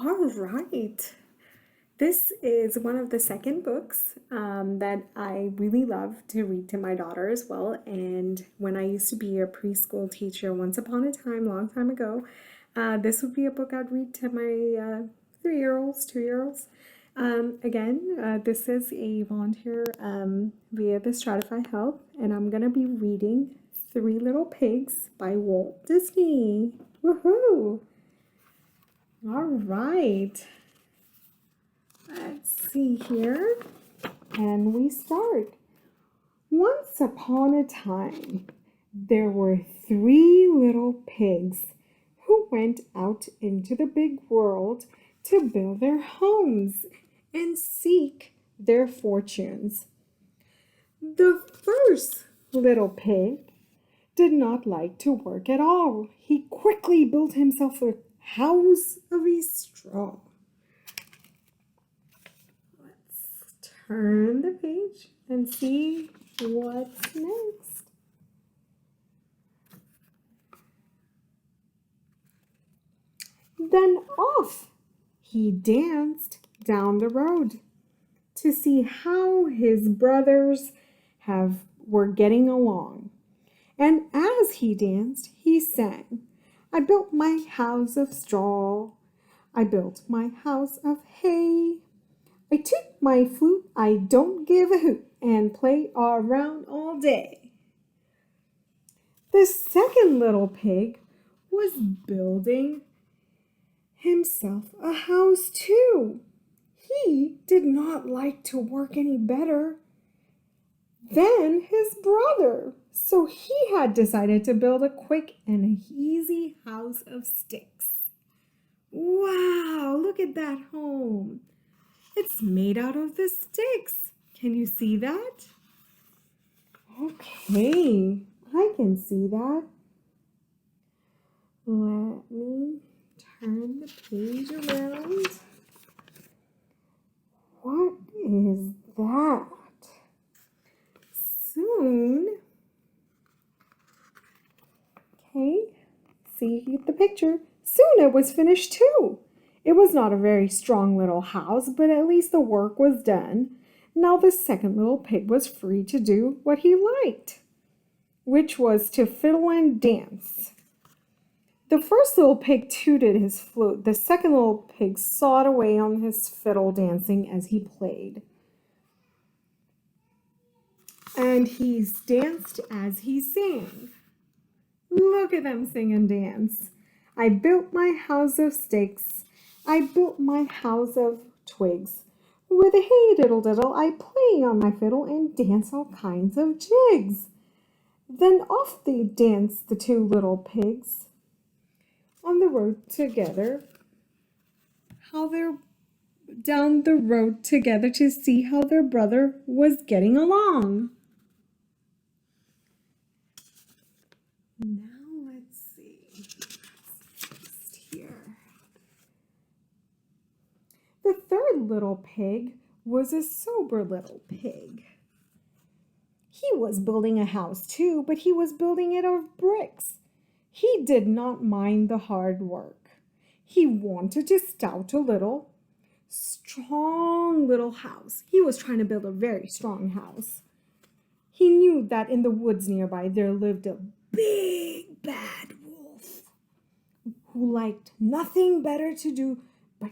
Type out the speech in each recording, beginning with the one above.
All right. This is one of the second books that I really love to read to my daughter as well. And when I used to be a preschool teacher once upon a time, long time ago, this would be a book I'd read to my 3-year-olds, 2-year-olds. This is a volunteer via the Stratify Help, and I'm going to be reading Three Little Pigs by Walt Disney. Woohoo! All right. Let's see here. And we start. Once upon a time, there were 3 little pigs who went out into the big world to build their homes and seek their fortunes. The first little pig did not like to work at all. He quickly built himself a house of straw. Let's turn the page and see what's next. Then off he danced down the road to see how his brothers were getting along. And as he danced, he sang, "I built my house of straw. I built my house of hay. I toot my flute, I don't give a hoot, and play around all day." The second little pig was building himself a house too. He did not like to work any better than his brother, so he had decided to build a quick and easy house of sticks. Wow, look at that home. It's made out of the sticks. Can you see that? Okay, I can see that. Let me turn the page around. What is that? Soon. Okay, see the picture. Soon it was finished too. It was not a very strong little house, but at least the work was done. Now the second little pig was free to do what he liked, which was to fiddle and dance. The first little pig tooted his flute. The second little pig sawed away on his fiddle, dancing as he played. And he danced as he sang. Look at them sing and dance. I built my house of sticks. I built my house of twigs. With a hey diddle diddle, I play on my fiddle and dance all kinds of jigs. Then off they danced, the 2 little pigs, on the road together. How they're down the road together to see how their brother was getting along. Now let's see what's here. The third little pig was a sober little pig. He was building a house too, but he was building it of bricks. He did not mind the hard work. He wanted to stout a little, strong little house. He was trying to build a very strong house. He knew that in the woods nearby there lived a big bad wolf who liked nothing better to do but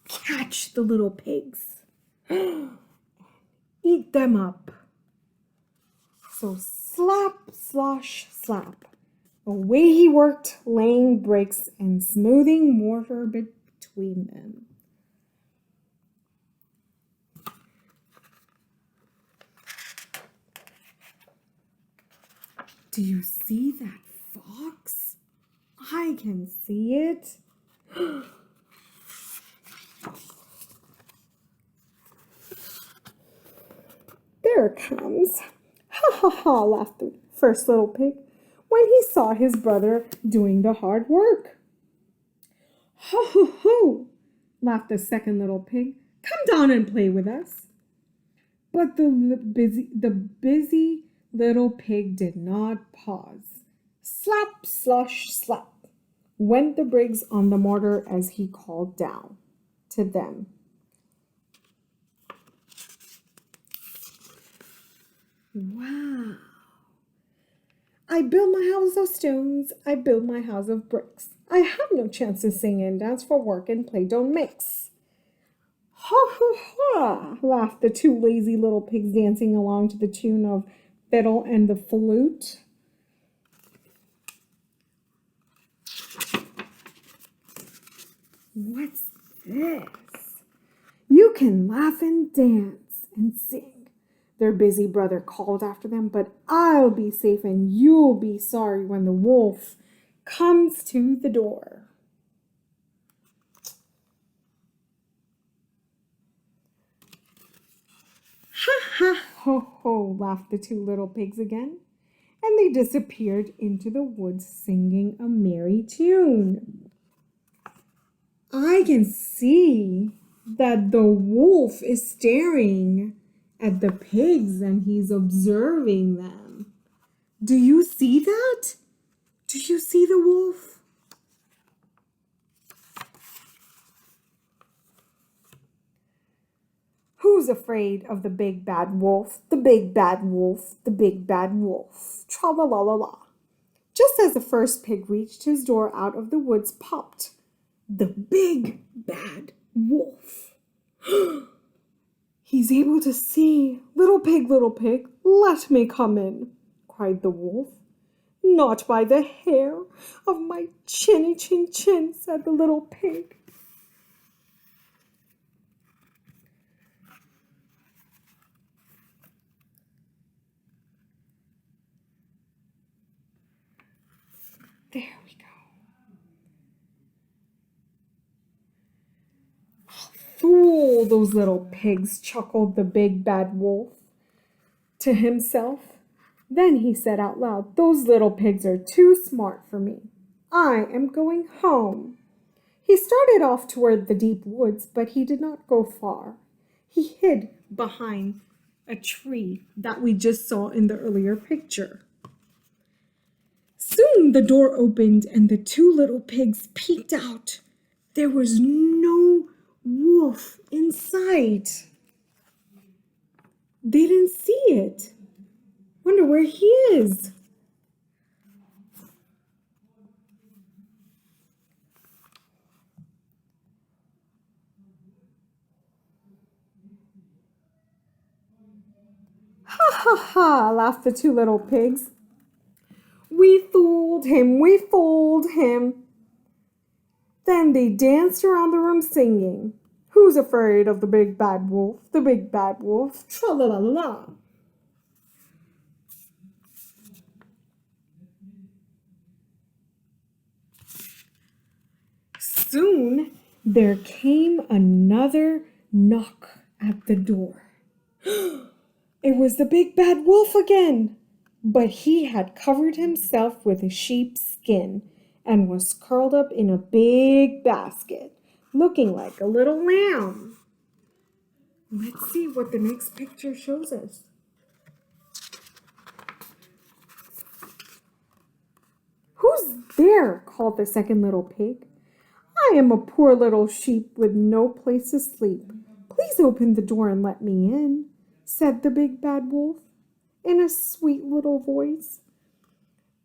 catch the little pigs, eat them up. So slap, slosh, slap. Away he worked, laying bricks and smoothing mortar between them. Do you see that fox? I can see it. There it comes. Ha ha ha, laughed the first little pig when he saw his brother doing the hard work. Ho ho ho, laughed the second little pig. Come down and play with us. But the busy little pig did not pause. Slap, slosh, slap went the bricks on the mortar as he called down. to them. Wow. I build my house of stones, I build my house of bricks. I have no chance to sing and dance, for work and play don't mix. Ha ha ha, laughed the two lazy little pigs, dancing along to the tune of Fiddle and the Flute. What's this? You can laugh and dance and sing, their busy brother called after them, but I'll be safe and you'll be sorry when the wolf comes to the door. Ha ha ho ho, laughed the two little pigs again, and they disappeared into the woods singing a merry tune. I can see that the wolf is staring at the pigs and he's observing them. Do you see that? Do you see the wolf? Who's afraid of the big bad wolf? The big bad wolf, the big bad wolf. Tra-la-la-la-la. Just as the first pig reached his door, out of the woods popped the big bad wolf. He's able to see. Little pig, let me come in, cried the wolf. Not by the hair of my chinny chin chin, said the little pig. There we go. Fool those little pigs, chuckled the big bad wolf to himself. Then he said out loud, those little pigs are too smart for me. I am going home. He started off toward the deep woods, but he did not go far. He hid behind a tree that we just saw in the earlier picture. Soon the door opened and the two little pigs peeked out. There was no wolf in sight. They didn't see it. Wonder where he is. Ha ha ha, laughed the two little pigs. We fooled him, we fooled him. Then they danced around the room singing, who's afraid of the big bad wolf, the big bad wolf, tra-la-la-la-la. Soon there came another knock at the door. It was the big bad wolf again, but he had covered himself with a sheep's skin and was curled up in a big basket, looking like a little lamb. Let's see what the next picture shows us. Who's there? Called the second little pig. I am a poor little sheep with no place to sleep. Please open the door and let me in, said the big bad wolf in a sweet little voice.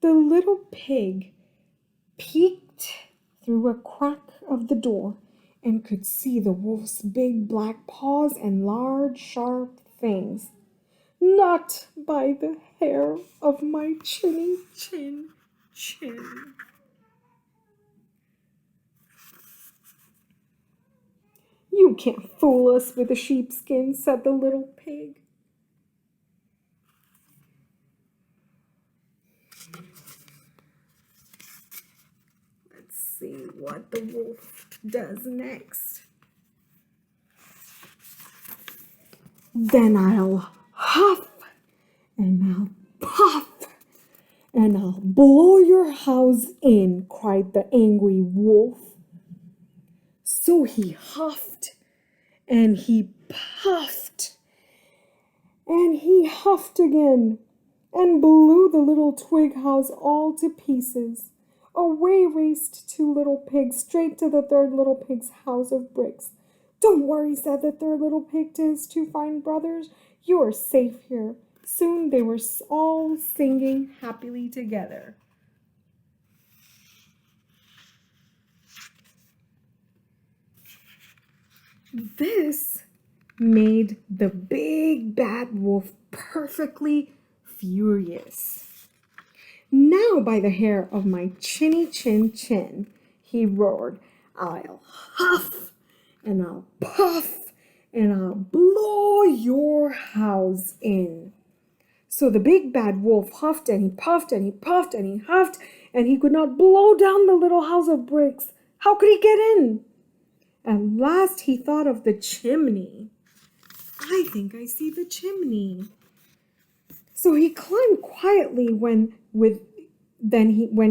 The little pig peeked through a crack of the door and could see the wolf's big black paws and large sharp fangs. Not by the hair of my chinny chin chin. You can't fool us with a sheepskin, said the little pig. Let's see what the wolf does next. Then I'll huff and I'll puff and I'll blow your house in, cried the angry wolf. So he huffed and he puffed and he huffed again and blew the little twig house all to pieces. Away raced two little pigs straight to the third little pig's house of bricks. "Don't worry," said the third little pig to his two fine brothers. "You are safe here." Soon they were all singing happily together. This made the big bad wolf perfectly furious. "Now, by the hair of my chinny chin chin," he roared, "I'll huff and I'll puff and I'll blow your house in." So the big bad wolf huffed and he puffed and he puffed and he huffed, and he could not blow down the little house of bricks. How could he get in? At last he thought of the chimney. "I think I see the chimney." So he climbed quietly when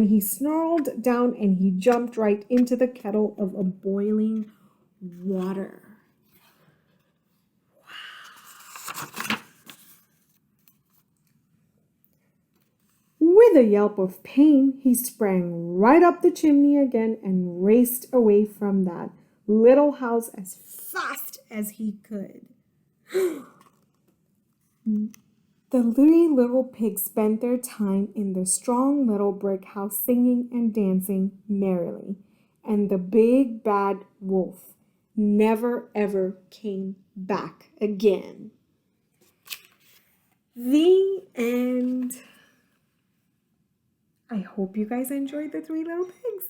he snarled down and he jumped right into the kettle of a boiling water. With a yelp of pain, he sprang right up the chimney again and raced away from that little house as fast as he could. The three little pigs spent their time in the strong little brick house singing and dancing merrily, and the big bad wolf never ever came back again. The end. I hope you guys enjoyed the Three Little Pigs.